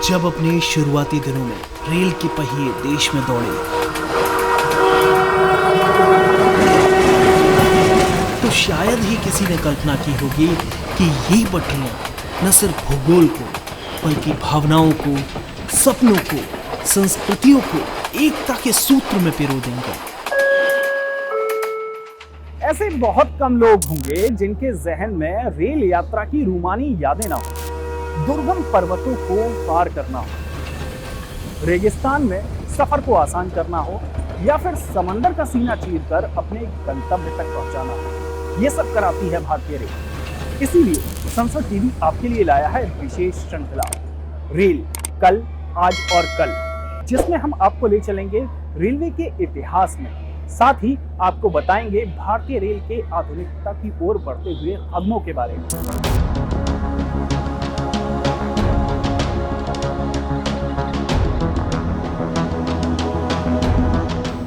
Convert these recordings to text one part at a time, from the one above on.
जब अपने शुरुआती दिनों में रेल के पहिए देश में दौड़े तो शायद ही किसी ने कल्पना की होगी कि ये पटरियां न सिर्फ भूगोल को बल्कि भावनाओं को, सपनों को, संस्कृतियों को एकता के सूत्र में पिरो देंगे। ऐसे बहुत कम लोग होंगे जिनके जहन में रेल यात्रा की रूमानी यादें ना हो, दुर्गम पर्वतों को पार करना हो, रेगिस्तान में सफर को आसान करना हो या फिर समंदर का सीना चीरकर अपने गंतव्य तक पहुंचाना हो। ये सब कराती है भारतीय रेल। इसीलिए संसद टीवी आपके लिए लाया है विशेष श्रृंखला रेल कल, आज और कल, जिसमें हम आपको ले चलेंगे रेलवे के इतिहास में, साथ ही आपको बताएंगे भारतीय रेल के आधुनिकता की ओर बढ़ते हुए कदमों के बारे में।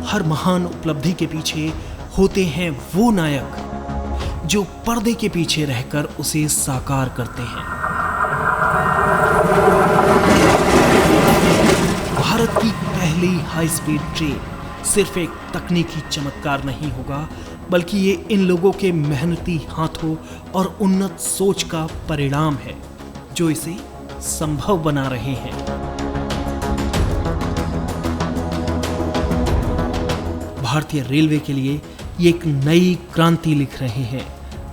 हर महान उपलब्धि के पीछे होते हैं वो नायक जो पर्दे के पीछे रहकर उसे साकार करते हैं। भारत की पहली हाई स्पीड ट्रेन सिर्फ एक तकनीकी चमत्कार नहीं होगा, बल्कि ये इन लोगों के मेहनती हाथों और उन्नत सोच का परिणाम है जो इसे संभव बना रहे हैं। भारतीय रेलवे के लिए ये एक नई क्रांति लिख रहे हैं।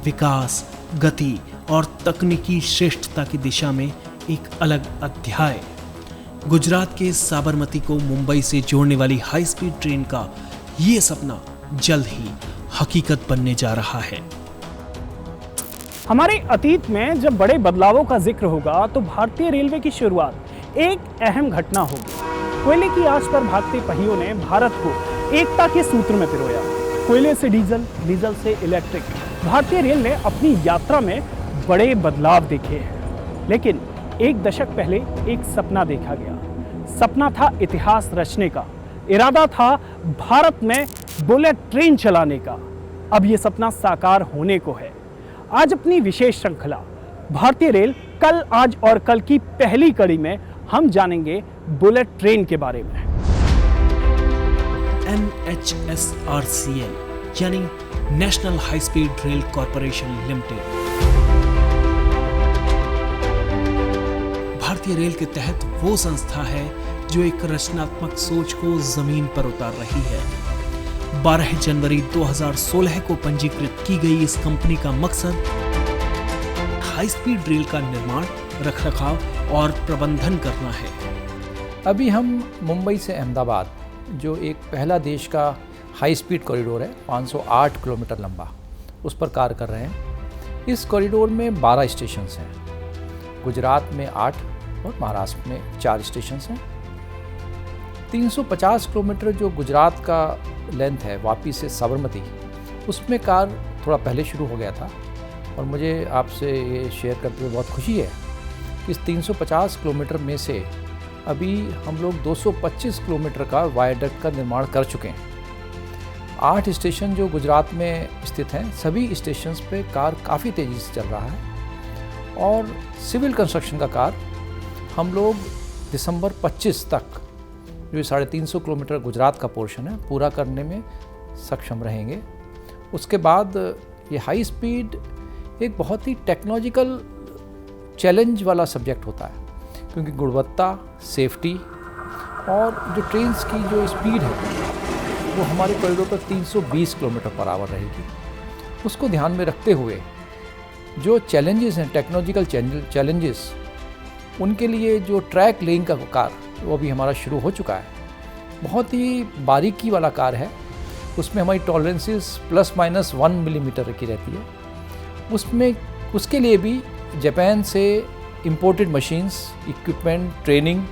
विकास, गति और तकनीकी श्रेष्ठता की दिशा में एक अलग अध्याय। गुजरात के साबरमती को मुंबई से जोड़ने वाली हाई स्पीड ट्रेन का ये सपना जल्द ही हकीकत बनने जा रहा है। हमारे अतीत में जब बड़े बदलावों का जिक्र होगा तो भारतीय रेलवे की शुरुआत एक अहम घटना होगी। कोयले की आंच पर भागते पहियों ने भारत को एकता के सूत्र में पिरोया। कोयले से डीजल, डीजल से इलेक्ट्रिक, भारतीय रेल ने अपनी यात्रा में बड़े बदलाव देखे हैं। लेकिन एक दशक पहले एक सपना देखा गया। सपना था इतिहास रचने का, इरादा था भारत में बुलेट ट्रेन चलाने का। अब यह सपना साकार होने को है। आज अपनी विशेष श्रृंखला भारतीय रेल कल, आज और कल की पहली कड़ी में हम जानेंगे बुलेट ट्रेन के बारे में। NHSRCL यानी national high speed rail corporation limited भारतीय रेल के तहत वो संस्था है जो एक रचनात्मक सोच को जमीन पर उतार रही है। 12 जनवरी 2016 को पंजीकृत की गई इस कंपनी का मकसद हाई स्पीड रेल का निर्माण, रखरखाव और प्रबंधन करना है। अभी हम मुंबई से अहमदाबाद, जो एक पहला देश का हाई स्पीड कॉरिडोर है, 508 किलोमीटर लंबा, उस पर कार्य कर रहे हैं। इस कॉरिडोर में 12 स्टेशन हैं। गुजरात में 8 और महाराष्ट्र में 4 स्टेशन हैं। 350 किलोमीटर जो गुजरात का लेंथ है वापी से साबरमती, उसमें कार्य थोड़ा पहले शुरू हो गया था और मुझे आपसे ये शेयर करते हुए बहुत खुशी है कि इस 350 किलोमीटर में से अभी हम लोग 225 किलोमीटर का वायडक्ट का निर्माण कर चुके हैं। 8 स्टेशन जो गुजरात में स्थित हैं, सभी स्टेशंस पे कार्य काफ़ी तेज़ी से चल रहा है और सिविल कंस्ट्रक्शन का कार्य हम लोग दिसंबर 25 तक, जो 350 किलोमीटर गुजरात का पोर्शन है, पूरा करने में सक्षम रहेंगे। उसके बाद ये हाई स्पीड एक बहुत ही टेक्नोलॉजिकल चैलेंज वाला सब्जेक्ट होता है, क्योंकि गुणवत्ता, सेफ्टी और जो ट्रेन्स की जो स्पीड है वो हमारे कॉरिडोर पर 320 किलोमीटर पर आवर रहेगी। उसको ध्यान में रखते हुए जो चैलेंजेस हैं, टेक्नोलॉजिकल चैलेंजेस, उनके लिए जो ट्रैक लेइंग का कार्य वो भी हमारा शुरू हो चुका है। बहुत ही बारीकी वाला कार्य है। उसमें हमारी टॉलरेंसेस ±1 मिलीमीटर की रहती है। उसमें उसके लिए भी जापान से इंपोर्टेड मशीन्स, इक्विपमेंट, ट्रेनिंग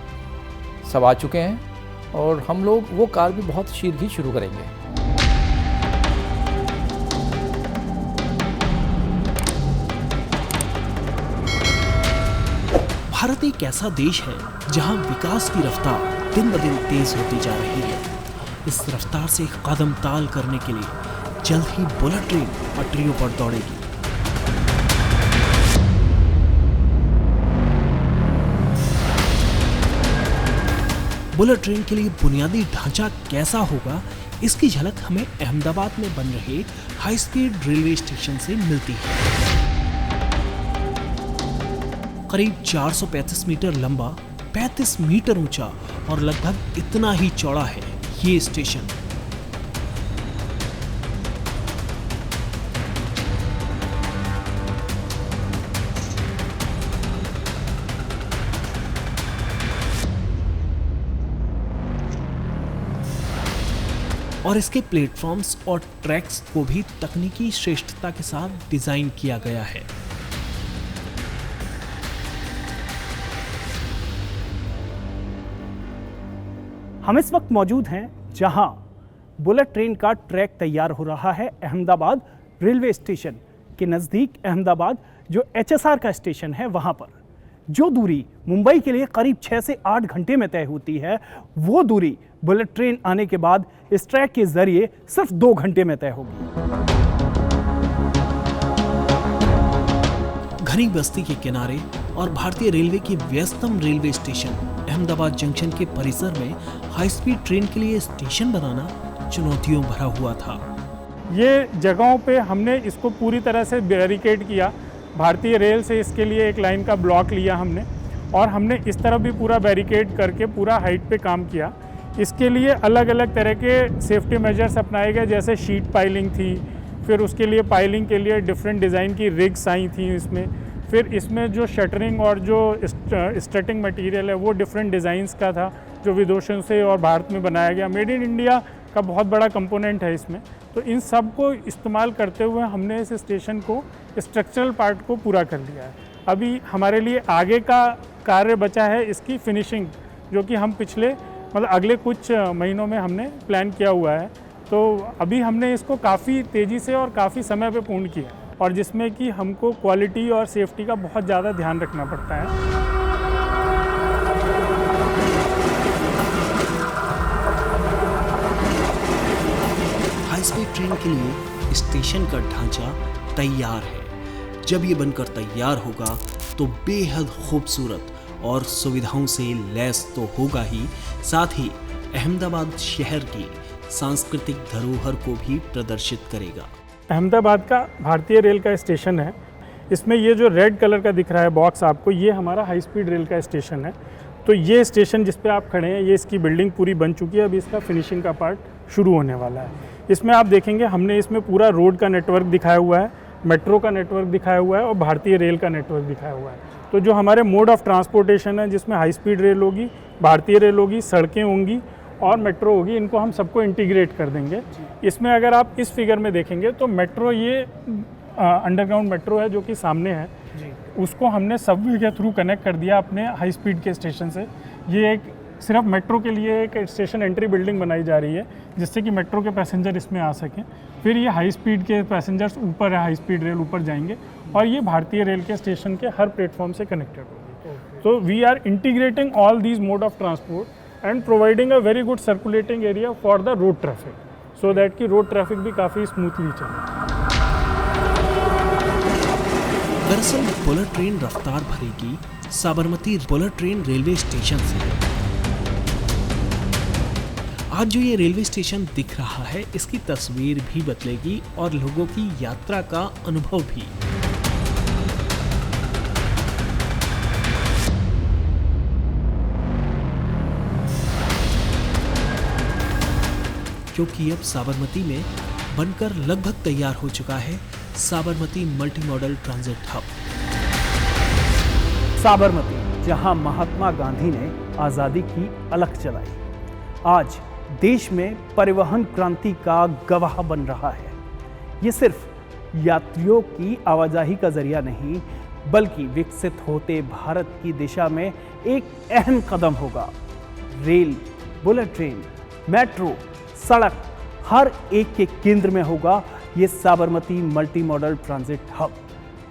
सब आ चुके हैं और हम लोग वो कार्य भी बहुत शीघ्र ही शुरू करेंगे। भारत एक ऐसा देश है जहां विकास की रफ्तार दिन ब दिन तेज होती जा रही है। इस रफ्तार से कदम ताल करने के लिए जल्द ही बुलेट ट्रेन पटरियों पर दौड़ेगी। बुलेट ट्रेन के लिए बुनियादी ढांचा कैसा होगा, इसकी झलक हमें अहमदाबाद में बन रहे हाई स्पीड रेलवे स्टेशन से मिलती है। करीब 435 मीटर लंबा, 35 मीटर ऊंचा और लगभग इतना ही चौड़ा है ये स्टेशन। और इसके प्लेटफॉर्म्स और ट्रैक्स को भी तकनीकी श्रेष्ठता के साथ डिजाइन किया गया है। हम इस वक्त मौजूद हैं जहां बुलेट ट्रेन का ट्रैक तैयार हो रहा है अहमदाबाद रेलवे स्टेशन के नज़दीक। अहमदाबाद जो HSR का स्टेशन है वहां पर जो दूरी मुंबई के लिए करीब 6 से 8 घंटे में तय होती है, वो दूरी बुलेट ट्रेन आने के बाद इस ट्रैक के जरिए सिर्फ 2 घंटे में तय होगी। घनी बस्ती के किनारे और भारतीय रेलवे की व्यस्तम रेलवे स्टेशन अहमदाबाद जंक्शन के परिसर में हाई स्पीड ट्रेन के लिए स्टेशन बनाना चुनौतियों भरा हुआ था। ये जगहों पे हमने इसको पूरी तरह से बैरिकेड किया। भारतीय रेल से इसके लिए एक लाइन का ब्लॉक लिया हमने, और हमने इस तरफ भी पूरा बैरिकेड करके पूरा हाइट पे काम किया। इसके लिए अलग अलग तरह के सेफ्टी मेजर्स अपनाए गए, जैसे शीट पाइलिंग थी, फिर उसके लिए पाइलिंग के लिए डिफरेंट डिज़ाइन की रिग्स आई थी इसमें, फिर इसमें जो शटरिंग और जो स्टटिंग मटेरियल है वो डिफरेंट डिज़ाइंस का था, जो विदेशों से और भारत में बनाया गया। मेड इन इंडिया का बहुत बड़ा कंपोनेंट है इसमें। तो इन सब को इस्तेमाल करते हुए हमने इस स्टेशन को स्ट्रक्चरल पार्ट को पूरा कर लिया है। अभी हमारे लिए आगे का कार्य बचा है इसकी फिनिशिंग, जो कि हम पिछले अगले कुछ महीनों में हमने प्लान किया हुआ है। तो अभी हमने इसको काफ़ी तेज़ी से और काफ़ी समय पे पूर्ण किया, और जिसमें कि हमको क्वालिटी और सेफ्टी का बहुत ज़्यादा ध्यान रखना पड़ता है। हाई स्पीड ट्रेन के लिए स्टेशन का ढांचा तैयार है। जब ये बनकर तैयार होगा तो बेहद खूबसूरत और सुविधाओं से लैस तो होगा ही, साथ ही अहमदाबाद शहर की सांस्कृतिक धरोहर को भी प्रदर्शित करेगा। अहमदाबाद का भारतीय रेल का स्टेशन है। इसमें ये जो रेड कलर का दिख रहा है बॉक्स आपको, ये हमारा हाई स्पीड रेल का स्टेशन है। तो ये स्टेशन जिस पे आप खड़े हैं, ये इसकी बिल्डिंग पूरी बन चुकी है। अभी इसका फिनिशिंग का पार्ट शुरू होने वाला है। इसमें आप देखेंगे हमने इसमें पूरा रोड का नेटवर्क दिखाया हुआ है, मेट्रो का नेटवर्क दिखाया हुआ है और भारतीय रेल का नेटवर्क दिखाया हुआ है। तो जो हमारे मोड ऑफ ट्रांसपोर्टेशन है, जिसमें हाई स्पीड रेल होगी, भारतीय रेल होगी, सड़कें होंगी और मेट्रो होगी, इनको हम सबको इंटीग्रेट कर देंगे। इसमें अगर आप इस फिगर में देखेंगे तो मेट्रो, ये अंडरग्राउंड मेट्रो है जो कि सामने है, उसको हमने सबवे के थ्रू कनेक्ट कर दिया अपने हाई स्पीड के स्टेशन से। ये एक सिर्फ मेट्रो के लिए एक स्टेशन एंट्री बिल्डिंग बनाई जा रही है, जिससे कि मेट्रो के पैसेंजर इसमें आ सकें। फिर ये हाई स्पीड के पैसेंजर्स ऊपर है, हाई स्पीड रेल ऊपर जाएंगे और ये भारतीय रेल के स्टेशन के हर प्लेटफॉर्म से कनेक्टेड होगी। तो we are integrating all these mode of transport and providing a very good circulating area for the road traffic, so that कि रोड ट्रैफिक भी काफ़ी स्मूथली चले। दरअसल बुलेट ट्रेन रफ्तार भरेगी Sabarmati bullet train railway station से। आज जो ये रेलवे स्टेशन दिख रहा है, इसकी तस्वीर भी बदलेगी और लोगों की यात्रा का अनुभव भी। क्योंकि अब साबरमती में बनकर लगभग तैयार हो चुका है Sabarmati multi modal transit hub. Sabarmati, जहां महात्मा गांधी ने आज़ादी की अलख जलाई, आज देश में परिवहन क्रांति का गवाह बन रहा है। ये सिर्फ यात्रियों की आवाजाही का जरिया नहीं, बल्कि विकसित होते भारत की दिशा में एक अहम कदम होगा। रेल, बुलेट ट्रेन, मेट्रो, सड़क, हर एक के केंद्र में होगा ये Sabarmati multi modal transit hub,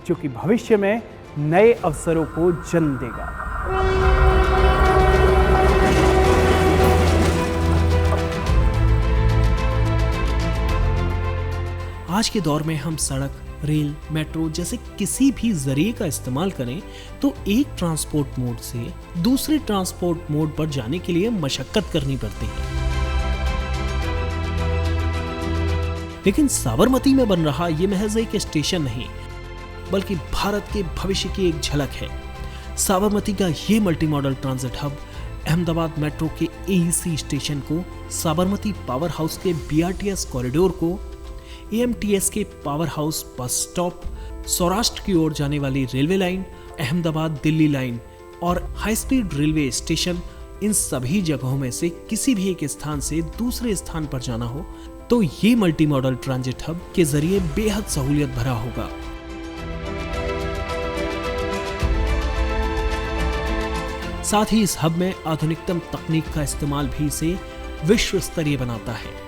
जो कि भविष्य में नए अवसरों को जन्म देगा। आज के दौर में हम सड़क, रेल, मेट्रो जैसे किसी भी जरिए का इस्तेमाल करें तो एक ट्रांसपोर्ट मोड से दूसरे ट्रांसपोर्ट मोड पर जाने के लिए मशक्कत करनी पड़ती है। लेकिन साबरमती में बन रहा ये महज एक स्टेशन नहीं, बल्कि भारत के भविष्य की एक झलक है। साबरमती का ये multi modal transit hub Ahmedabad metro के एईसी स्टेशन को, साबरमती पावर हाउस के बीआरटीएस कॉरिडोर को, एएमटीएस के power house bus stop, Saurashtra की ओर जाने वाली railway line, Ahmedabad Delhi line और हाई स्पीड रेलवे स्टेशन, इन सभी जगहों में से किसी भी एक स्थान से दूसरे स्थान पर जाना हो तो ये मल्टी मॉडल ट्रांजिट हब के जरिए बेहद सहूलियत भरा होगा। साथ ही इस हब में आधुनिकतम तकनीक का इस्तेमाल भी इसे विश्व स्तरीय बनाता है।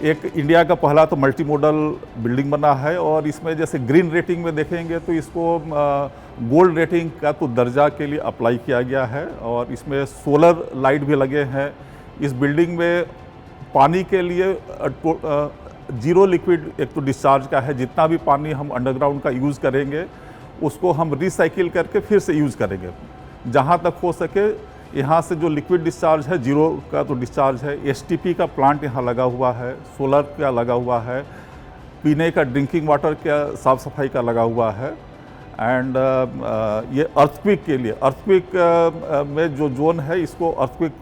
एक इंडिया का पहला तो मल्टी मॉडल बिल्डिंग बना है और इसमें जैसे ग्रीन रेटिंग में देखेंगे तो इसको गोल्ड रेटिंग का तो दर्जा के लिए अप्लाई किया गया है और इसमें सोलर लाइट भी लगे हैं। इस बिल्डिंग में पानी के लिए जीरो लिक्विड एक तो डिस्चार्ज का है। जितना भी पानी हम अंडरग्राउंड का यूज़ करेंगे उसको हम रिसाइकिल करके फिर से यूज़ करेंगे। जहाँ तक हो सके यहाँ से जो लिक्विड डिस्चार्ज है, जीरो का तो डिस्चार्ज है। एसटीपी का प्लांट यहाँ लगा हुआ है, सोलर का लगा हुआ है, पीने का ड्रिंकिंग वाटर का साफ़ सफाई का लगा हुआ है। एंड ये अर्थक्विक के लिए, अर्थक्विक में जो जोन है इसको अर्थक्विक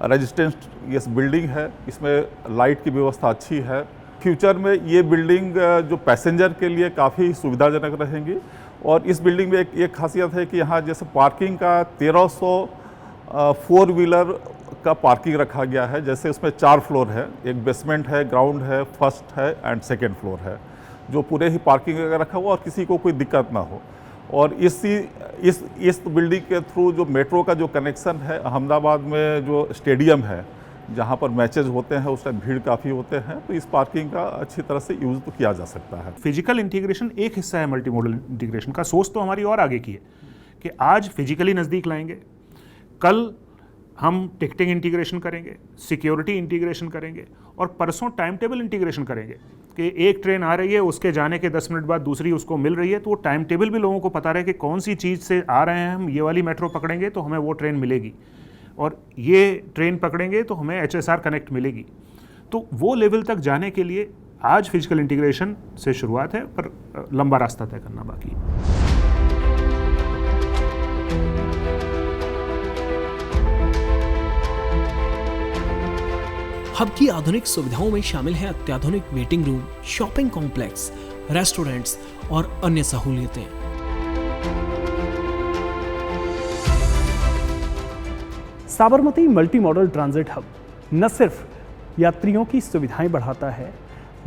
रेजिस्टेंस ये बिल्डिंग है। इसमें लाइट की व्यवस्था अच्छी है। फ्यूचर में ये बिल्डिंग जो पैसेंजर के लिए काफ़ी सुविधाजनक रहेंगी। और इस बिल्डिंग में एक खासियत है कि यहाँ जैसे पार्किंग का 1300 फोर व्हीलर का पार्किंग रखा गया है। जैसे उसमें 4 फ्लोर है, एक बेसमेंट है, ग्राउंड है, फर्स्ट है एंड सेकेंड फ्लोर है, जो पूरे ही पार्किंग रखा हुआ और किसी को कोई दिक्कत ना हो। और इस बिल्डिंग के थ्रू जो मेट्रो का जो कनेक्शन है, अहमदाबाद में जो स्टेडियम है जहाँ पर मैचेज होते हैं उस टाइम भीड़ काफ़ी होते हैं, तो इस पार्किंग का अच्छी तरह से यूज़ तो किया जा सकता है। फिजिकल इंटीग्रेशन एक हिस्सा है मल्टी मॉडल इंटीग्रेशन का। सोच तो हमारी और आगे की है कि आज फिजिकली नज़दीक लाएंगे, कल हम टिकटिंग इंटीग्रेशन करेंगे, सिक्योरिटी इंटीग्रेशन करेंगे और परसों टाइम टेबल इंटीग्रेशन करेंगे कि एक ट्रेन आ रही है, उसके जाने के 10 मिनट बाद दूसरी उसको मिल रही है, तो वो टाइम टेबल भी लोगों को पता रहे कि कौन सी चीज़ से आ रहे हैं हम, ये वाली मेट्रो पकड़ेंगे तो हमें वो ट्रेन मिलेगी और ये ट्रेन पकड़ेंगे तो हमें HSR कनेक्ट मिलेगी। तो वो लेवल तक जाने के लिए आज फिजिकल इंटीग्रेशन से शुरुआत है, पर लंबा रास्ता तय करना बाकी है। हब की आधुनिक सुविधाओं में शामिल है अत्याधुनिक waiting room, shopping complex, restaurants और अन्य सहूलियतें। Sabarmati multi modal transit hub न सिर्फ यात्रियों की सुविधाएं बढ़ाता है,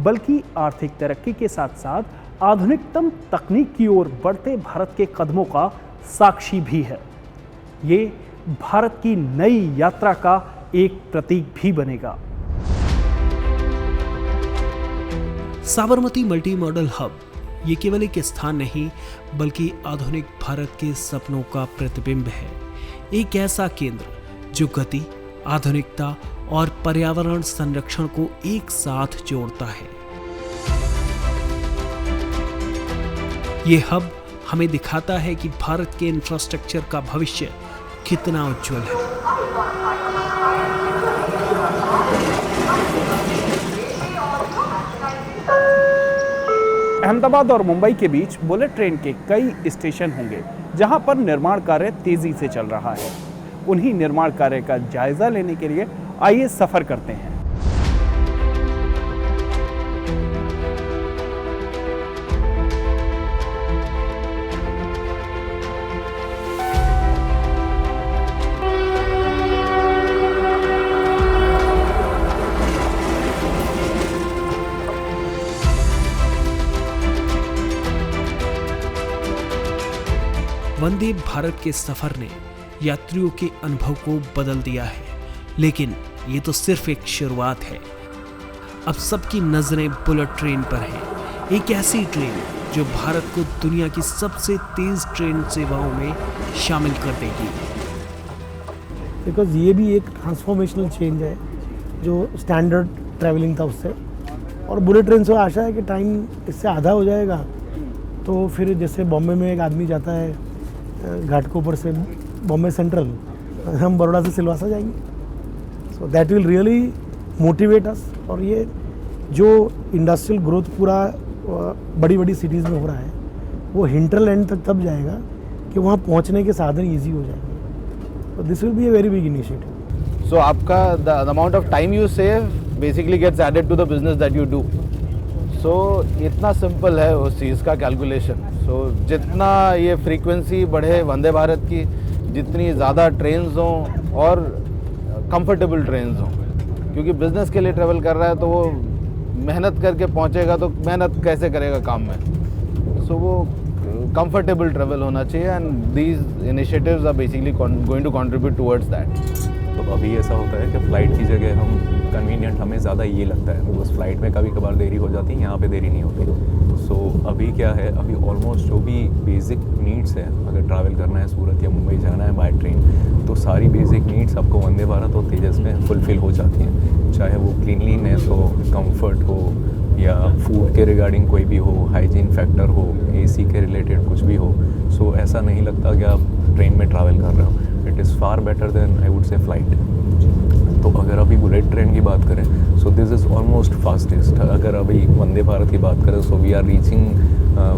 बल्कि आर्थिक तरक्की के साथ साथ आधुनिकतम तकनीक की ओर बढ़ते भारत के कदमों का साक्षी भी है। ये भारत की नई यात्रा का एक प्रतीक भी बनेगा। साबरमती मल्टी मॉडल हब ये केवल एक स्थान नहीं, बल्कि आधुनिक भारत के सपनों का प्रतिबिंब है। एक ऐसा केंद्र जो गति, आधुनिकता और पर्यावरण संरक्षण को एक साथ जोड़ता है। ये हब हमें दिखाता है कि भारत के इंफ्रास्ट्रक्चर का भविष्य कितना उज्जवल है। अहमदाबाद और मुंबई के बीच बुलेट ट्रेन के कई स्टेशन होंगे जहां पर निर्माण कार्य तेजी से चल रहा है। उन्हीं निर्माण कार्य का जायजा लेने के लिए आइए सफर करते हैं। वंदे भारत के सफर ने यात्रियों के अनुभव को बदल दिया है, लेकिन ये तो सिर्फ एक शुरुआत है। अब सबकी नजरें बुलेट ट्रेन पर हैं, एक ऐसी ट्रेन जो भारत को दुनिया की सबसे तेज ट्रेन सेवाओं में शामिल कर देगी। बिकॉज ये भी एक ट्रांसफॉर्मेशनल चेंज है जो स्टैंडर्ड ट्रैवलिंग था उससे, और बुलेट ट्रेन से आशा है कि टाइम इससे आधा हो जाएगा तो फिर जैसे बॉम्बे में एक आदमी जाता है घाटकोपर से बॉम्बे सेंट्रल, हम बड़ौदा से सिलवासा जाएंगे। So that will really motivate अस। और ये जो इंडस्ट्रियल ग्रोथ पूरा बड़ी बड़ी सिटीज़ में हो रहा है वो हिंटरलैंड तक तब जाएगा कि वहाँ पहुँचने के साधन ईजी हो जाएंगे। तो this will be a very big initiative. So आपका the amount of time you save basically gets added to the business that you do. So इतना सिंपल है उस चीज़ का कैलकुलेशन। सो जितना ये फ्रीक्वेंसी बढ़े वंदे भारत की, जितनी ज़्यादा ट्रेन्स हों और कंफर्टेबल ट्रेन्स हों, क्योंकि बिज़नेस के लिए ट्रैवल कर रहा है तो वो मेहनत करके पहुंचेगा, तो मेहनत कैसे करेगा काम में। सो वो कंफर्टेबल ट्रैवल होना चाहिए and these initiatives are basically going to contribute towards that. तो अभी ऐसा होता है कि फ़्लाइट की जगह हम कन्वीनियंट हमें ज़्यादा ये लगता है, बिकॉज फ़्लाइट में कभी कभार देरी हो जाती है, यहाँ पे देरी नहीं होती। सो अभी क्या है, अभी ऑलमोस्ट जो भी बेसिक नीड्स है, अगर ट्रैवल करना है सूरत या मुंबई जाना है बाय ट्रेन, तो सारी बेसिक नीड्स आपको वंदे भारत और तेजस में फुलफ़िल हो जाती हैं। चाहे वो क्लीनलीनेस हो, कंफर्ट हो, या फूड के रिगार्डिंग कोई भी हो, हाइजीन फैक्टर हो, एसी के रिलेटेड कुछ भी हो। सो ऐसा नहीं लगता कि आप ट्रेन में ट्रैवल कर रहे हो। It is far better than I would say flight. तो अगर अभी बुलेट ट्रेन की बात करें, so this is almost fastest. अगर अभी वंदे भारत की बात करें, so we are reaching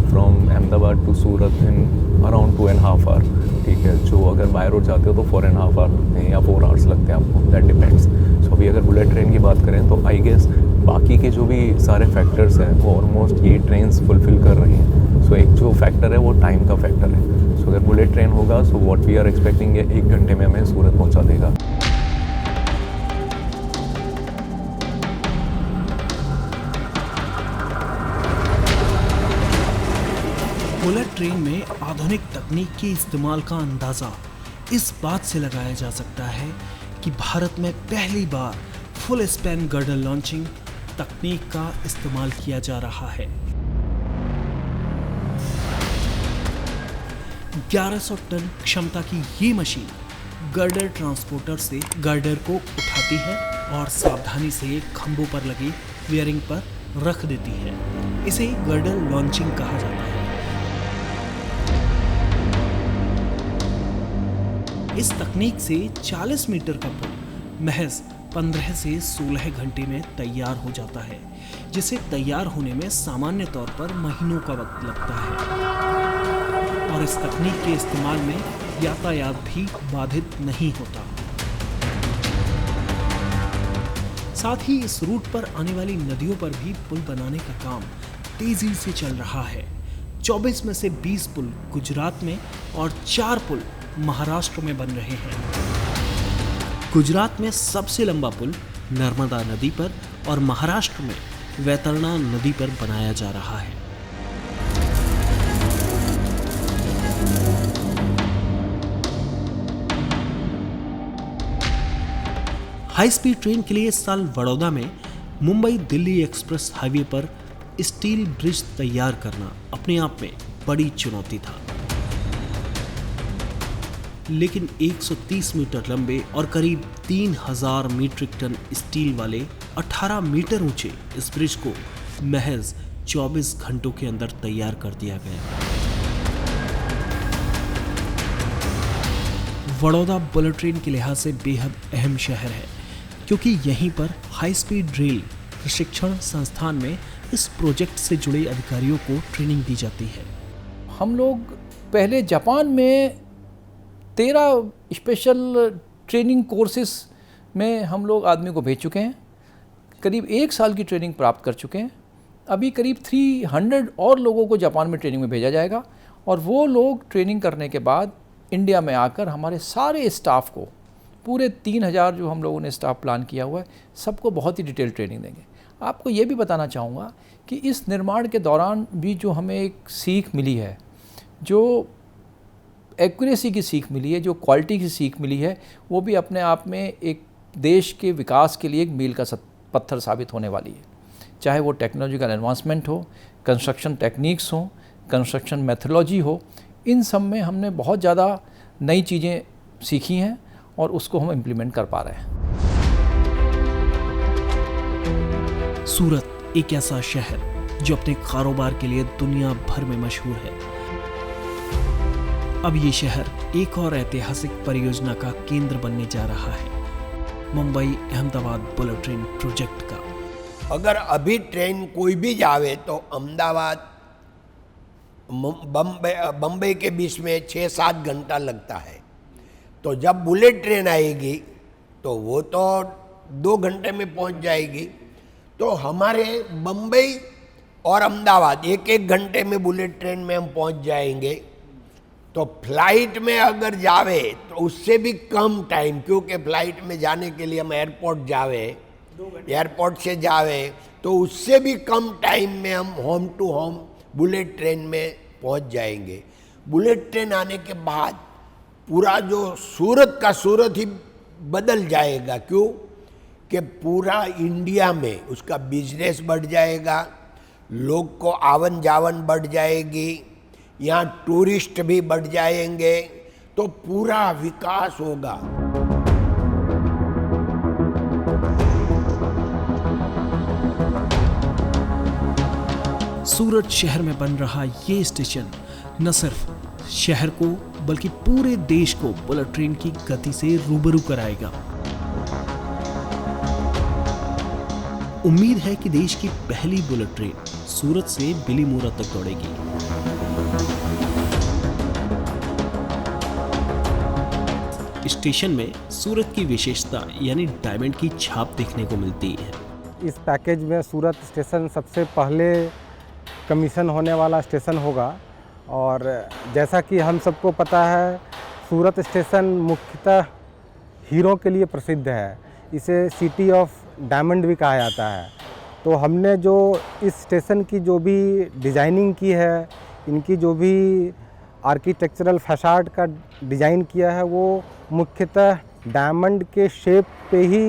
from Ahmedabad to Surat in around 2.5 hour. ठीक है, जो अगर बाय रोड जाते हो तो 4.5 आवर लगते हैं या 4 आवर्स लगते हैं आपको, दैट डिपेंड्स। सो अभी अगर बुलेट ट्रेन की बात करें तो आई गेस बाकी के जो भी सारे फैक्टर्स हैं वो ऑलमोस्ट ये ट्रेन्स फुलफ़िल कर रही हैं। सो एक जो फैक्टर है वो टाइम का फैक्टर है। सो अगर बुलेट ट्रेन होगा, so what we are expecting है 1 घंटे में हमें सूरत पहुंचा देगा। बुलेट ट्रेन में आधुनिक तकनीक के इस्तेमाल का अंदाज़ा इस बात से लगाया जा सकता है कि भारत में पहली बार फुल स्पैन गर्डर लॉन्चिंग तकनीक का इस्तेमाल किया जा रहा है। 1100 टन क्षमता की ये मशीन गर्डर ट्रांसपोर्टर से गर्डर को उठाती है और सावधानी से खंभों पर लगे बियरिंग पर रख देती है। इसे गर्डर लॉन्चिंग कहा जाता है। इस तकनीक से 40 मीटर का पुल महज 15 से 16 घंटे में तैयार हो जाता है, जिसे तैयार होने में सामान्य तौर पर महीनों का वक्त लगता है। और इस तकनीक के इस्तेमाल में यातायात भी बाधित नहीं होता। साथ ही इस रूट पर आने वाली नदियों पर भी पुल बनाने का काम तेजी से चल रहा है। 24 में से 20 पुल गुजरात में और 4 पुल महाराष्ट्र में बन रहे हैं। गुजरात में सबसे लंबा पुल नर्मदा नदी पर और महाराष्ट्र में वैतरणा नदी पर बनाया जा रहा है। हाई स्पीड ट्रेन के लिए इस साल बड़ौदा में मुंबई दिल्ली एक्सप्रेस हाईवे पर स्टील ब्रिज तैयार करना अपने आप में बड़ी चुनौती था। लेकिन 130 मीटर लंबे और करीब 3000 मीट्रिक टन स्टील वाले 18 मीटर ऊंचे इस ब्रिज को महज 24 घंटों के अंदर तैयार कर दिया गया। बड़ौदा बुलेट ट्रेन के लिहाज से बेहद अहम शहर है, क्योंकि यहीं पर हाई स्पीड रेल प्रशिक्षण संस्थान में इस प्रोजेक्ट से जुड़े अधिकारियों को ट्रेनिंग दी जाती है। हम लोग पहले जापान में 13 स्पेशल ट्रेनिंग कोर्सेस में हम लोग आदमी को भेज चुके हैं। करीब 1 साल की ट्रेनिंग प्राप्त कर चुके हैं। अभी करीब 300 और लोगों को जापान में ट्रेनिंग में भेजा जाएगा और वो लोग ट्रेनिंग करने के बाद इंडिया में आकर हमारे सारे स्टाफ को, पूरे 3000 जो हम लोगों ने स्टाफ प्लान किया हुआ है, सबको बहुत ही डिटेल ट्रेनिंग देंगे। आपको ये भी बताना चाहूँगा कि इस निर्माण के दौरान भी जो हमें एक सीख मिली है, जो एक्यूरेसी की सीख मिली है, जो क्वालिटी की सीख मिली है, वो भी अपने आप में एक देश के विकास के लिए एक मील का पत्थर साबित होने वाली है। चाहे वो टेक्नोलॉजिकल एडवांसमेंट हो, कंस्ट्रक्शन टेक्निक्स हो, कंस्ट्रक्शन मेथोलॉजी हो, इन सब में हमने बहुत ज़्यादा नई चीज़ें सीखी हैं और उसको हम इम्प्लीमेंट कर पा रहे हैं। सूरत एक ऐसा शहर जो अपने कारोबार के लिए दुनिया भर में मशहूर है। अब ये शहर एक और ऐतिहासिक परियोजना का केंद्र बनने जा रहा है, Mumbai Ahmedabad bullet train project का। अगर अभी ट्रेन कोई भी जावे तो अहमदाबाद बम्बई के बीच में 6-7 घंटा लगता है। तो जब बुलेट ट्रेन आएगी तो वो तो 2 घंटे में पहुंच जाएगी। तो हमारे बम्बई और अहमदाबाद 1-1 घंटे में बुलेट ट्रेन में हम पहुंच जाएंगे। तो फ्लाइट में अगर जावे तो उससे भी कम टाइम, क्योंकि फ्लाइट में जाने के लिए हम एयरपोर्ट जावे, एयरपोर्ट से जावे तो उससे भी कम टाइम में हम home to home bullet train में पहुंच जाएंगे। बुलेट ट्रेन आने के बाद पूरा जो सूरत का सूरत ही बदल जाएगा। क्यों? कि पूरा इंडिया में उसका बिजनेस बढ़ जाएगा, लोग को आवन जावन बढ़ जाएगी, यहाँ टूरिस्ट भी बढ़ जाएंगे, तो पूरा विकास होगा। सूरत शहर में बन रहा ये स्टेशन न सिर्फ शहर को बल्कि पूरे देश को बुलेट ट्रेन की गति से रूबरू कराएगा। उम्मीद है कि देश की पहली बुलेट ट्रेन सूरत से बिलीमोरा तक दौड़ेगी। स्टेशन में सूरत की विशेषता यानी डायमंड की छाप देखने को मिलती है। इस पैकेज में सूरत स्टेशन सबसे पहले कमीशन होने वाला स्टेशन होगा। और जैसा कि हम सबको पता है, सूरत स्टेशन मुख्यतः हीरो के लिए प्रसिद्ध है। इसे सिटी ऑफ डायमंड भी कहा जाता है। तो हमने जो इस स्टेशन की जो भी डिज़ाइनिंग की है, इनकी जो भी आर्किटेक्चरल फैसाड का डिज़ाइन किया है, वो मुख्यतः डायमंड के शेप पे ही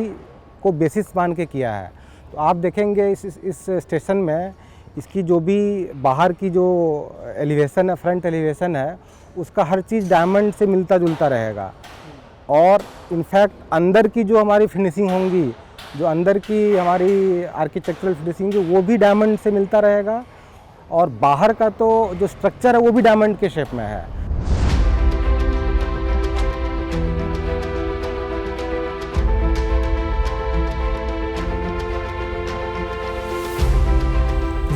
को बेसिस मान के किया है। तो आप देखेंगे इस स्टेशन में इसकी जो भी बाहर की जो एलिवेशन है, फ्रंट एलिवेशन है, उसका हर चीज़ डायमंड से मिलता जुलता रहेगा। और इनफैक्ट अंदर की जो हमारी फिनिशिंग होंगी, जो अंदर की हमारी आर्किटेक्चरल फिनिशिंग है, वो भी डायमंड से मिलता रहेगा। और बाहर का तो जो स्ट्रक्चर है वो भी डायमंड के शेप में है।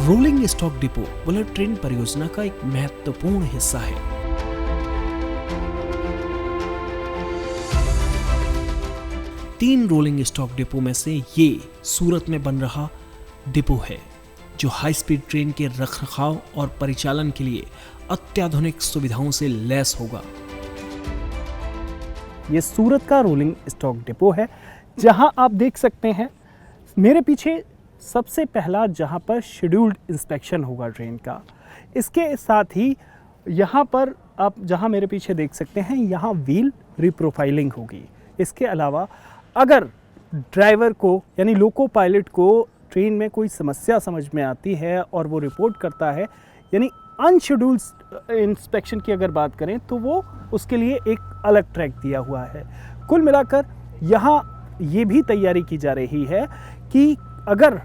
Rolling stock depot bullet train परियोजना का एक महत्वपूर्ण हिस्सा है। तीन रोलिंग स्टॉक डिपो में से ये सूरत में बन रहा डिपो है, जो हाई स्पीड ट्रेन के रखरखाव और परिचालन के लिए अत्याधुनिक सुविधाओं से लैस होगा। ये सूरत का रोलिंग स्टॉक डिपो है, जहां आप देख सकते हैं मेरे पीछे सबसे पहला जहां पर शेड्यूल्ड इंस्पेक्शन होगा ट्रेन का। इसके साथ ही यहाँ पर आप जहाँ मेरे पीछे देख सकते हैं, यहाँ व्हील रिप्रोफाइलिंग होगी। इसके अलावा अगर ड्राइवर को यानी लोको पायलट को ट्रेन में कोई समस्या समझ में आती है और वो रिपोर्ट करता है, यानी अनशेड्यूल्ड इंस्पेक्शन की अगर बात करें, तो वो उसके लिए एक अलग ट्रैक दिया हुआ है। कुल मिलाकर यहाँ ये भी तैयारी की जा रही है कि अगर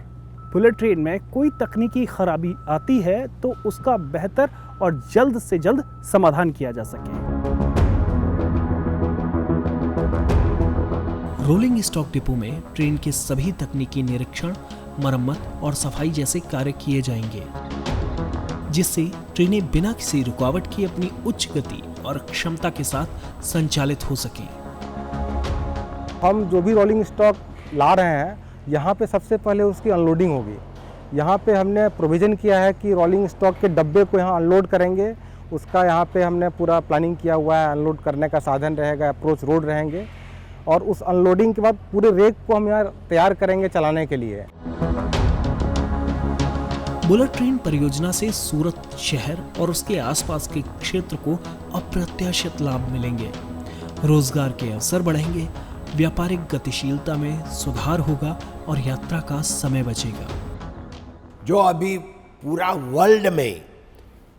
बुलेट ट्रेन में कोई तकनीकी खराबी आती है तो उसका बेहतर और जल्द से जल्द समाधान किया जा सके। रोलिंग स्टॉक डिपो में ट्रेन के सभी तकनीकी निरीक्षण, मरम्मत और सफाई जैसे कार्य किए जाएंगे, जिससे ट्रेनें बिना किसी रुकावट की अपनी उच्च गति और क्षमता के साथ संचालित हो सकें। हम जो भी रोलिंग स्टॉक ला रहे हैं, यहाँ पे सबसे पहले उसकी अनलोडिंग होगी। यहाँ पे हमने प्रोविज़न किया है कि रोलिंग स्टॉक के डब्बे को यहाँ अनलोड करेंगे। उसका यहाँ पे हमने पूरा प्लानिंग किया हुआ है। अनलोड करने का साधन रहेगा, अप्रोच रोड रहेंगे, और उस अनलोडिंग के बाद पूरे रेक को हम यहाँ तैयार करेंगे चलाने के लिए। बुलेट ट्रेन परियोजना से सूरत शहर और उसके आसपास के क्षेत्र को अप्रत्याशित लाभ मिलेंगे। रोजगार के अवसर बढ़ेंगे, व्यापारिक गतिशीलता में सुधार होगा और यात्रा का समय बचेगा। जो अभी पूरा वर्ल्ड में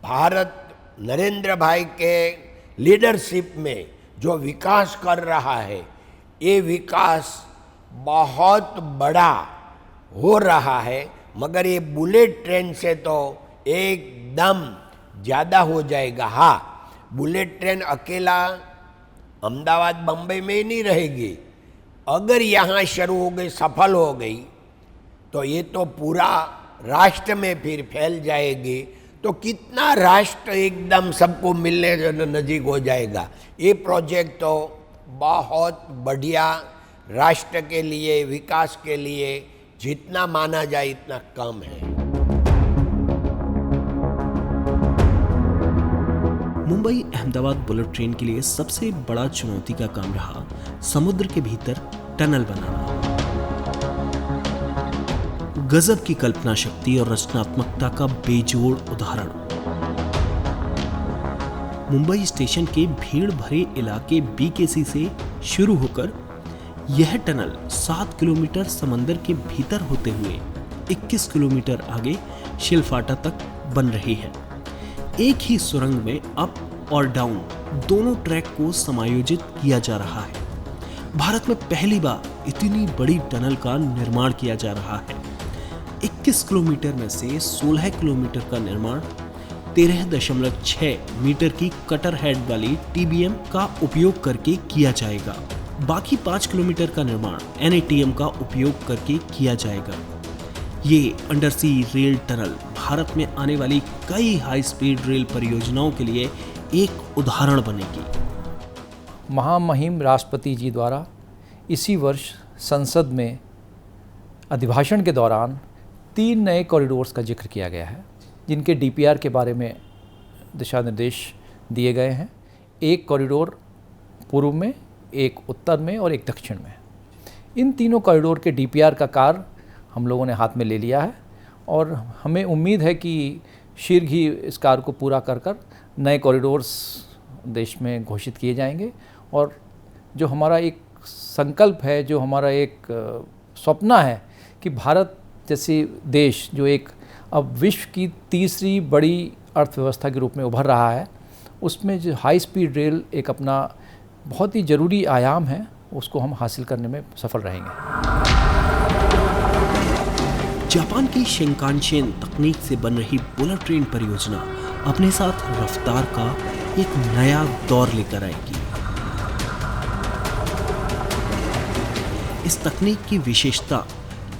भारत नरेंद्र भाई के लीडरशिप में जो विकास कर रहा है, ये विकास बहुत बड़ा हो रहा है। मगर ये बुलेट ट्रेन से तो एकदम ज़्यादा हो जाएगा। हाँ, बुलेट ट्रेन अकेला अहमदाबाद बम्बई में ही नहीं रहेगी, अगर यहाँ शुरू हो गई, सफल हो गई, तो ये तो पूरा राष्ट्र में फिर फैल जाएगी। तो कितना राष्ट्र एकदम सबको मिलने नज़दीक हो जाएगा। ये प्रोजेक्ट तो बहुत बढ़िया, राष्ट्र के लिए, विकास के लिए जितना माना जाए इतना कम है। मुंबई अहमदाबाद बुलेट ट्रेन के लिए सबसे बड़ा चुनौती का काम रहा समुद्र के भीतर टनल बनाना। गजब की कल्पना शक्ति और रचनात्मकता का बेजोड़ उदाहरण। मुंबई स्टेशन के भीड़ भरे इलाके बीकेसी से शुरू होकर यह टनल 7 किलोमीटर समंदर के भीतर होते हुए 21 किलोमीटर आगे शिलफाटा तक बन रही है। एक ही सुरंग में अप और डाउन दोनों ट्रैक को समायोजित किया जा रहा है। भारत में पहली बार इतनी बड़ी टनल का निर्माण किया जा रहा है। 21 किलोमीटर में से 16 किलोमीटर का निर्माण 13.6 मीटर की कटर हेड वाली TBM का उपयोग करके किया जाएगा। बाकी 5 किलोमीटर का निर्माण NATM का उपयोग करके किया जाएगा। ये अंडर सी रेल टनल भारत में आने वाली कई हाई स्पीड रेल परियोजनाओं के लिए एक उदाहरण बनेगी। महामहिम राष्ट्रपति जी द्वारा इसी वर्ष संसद में अभिभाषण के दौरान 3 नए कॉरिडोर्स का जिक्र किया गया है, जिनके DPR के बारे में दिशा निर्देश दिए गए हैं। एक कॉरिडोर पूर्व में, एक उत्तर में और एक दक्षिण में। इन तीनों कॉरिडोर के DPR का कार्य हम लोगों ने हाथ में ले लिया है और हमें उम्मीद है कि शीघ्र ही इस कार्य को पूरा कर नए कॉरिडोर्स देश में घोषित किए जाएंगे। और जो हमारा एक संकल्प है, जो हमारा एक सपना है कि भारत जैसे देश जो एक अब विश्व की तीसरी बड़ी अर्थव्यवस्था के रूप में उभर रहा है, उसमें जो हाई स्पीड रेल एक अपना बहुत ही ज़रूरी आयाम है, उसको हम हासिल करने में सफल रहेंगे। जापान की शिंकानसेन तकनीक से बन रही बुलेट ट्रेन परियोजना अपने साथ रफ्तार का एक नया दौर लेकर आएगी। इस तकनीक की विशेषता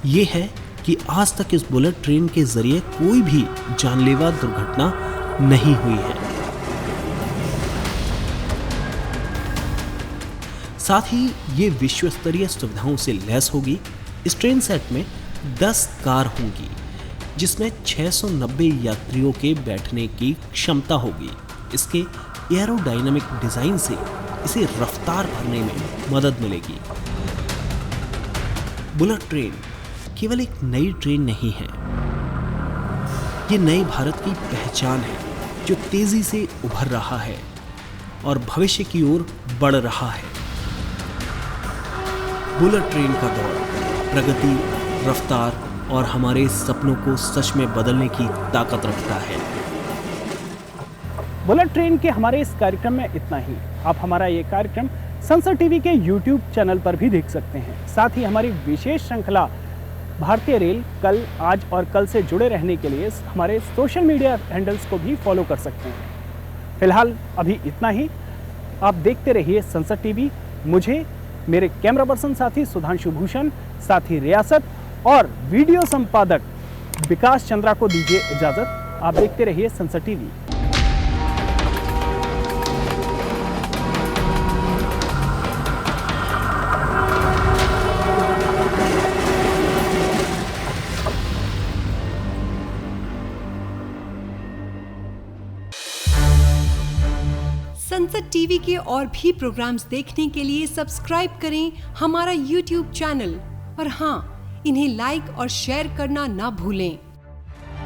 ये है कि आज तक इस बुलेट ट्रेन के जरिए कोई भी जानलेवा दुर्घटना नहीं हुई है। साथ ही ये विश्व स्तरीय सुविधाओं से लैस होगी। इस ट्रेन सेट में 10 कार होंगी, जिसमें 690 यात्रियों के बैठने की क्षमता होगी। इसके एरोडायनामिक डिजाइन से इसे रफ्तार भरने में मदद मिलेगी। बुलेट ट्रेन केवल एक नई ट्रेन नहीं है, ये नए भारत की पहचान है जो तेजी से उभर रहा है और भविष्य की ओर बढ़ रहा है। बुलेट ट्रेन का दौर प्रगति, रफ्तार और हमारे सपनों को सच में बदलने की ताकत रखता है। बुलेट ट्रेन के हमारे इस कार्यक्रम में इतना ही। आप हमारा ये कार्यक्रम संसद टीवी के YouTube चैनल पर भी देख सकते हैं। साथ ही हमारी विशेष श्रृंखला भारतीय रेल कल, आज और कल से जुड़े रहने के लिए हमारे सोशल मीडिया हैंडल्स को भी फॉलो कर सकते हैं। फिलहाल अभी इतना ही। आप देखते रहिए संसद टीवी। मुझे, मेरे कैमरा पर्सन साथी सुधांशु भूषण, साथी रियासत और वीडियो संपादक विकास चंद्रा को दीजिए इजाजत। आप देखते रहिए संसद टीवी। संसद टीवी के और भी प्रोग्राम्स देखने के लिए सब्सक्राइब करें हमारा YouTube चैनल और हाँ, इन्हें लाइक और शेयर करना ना भूलें।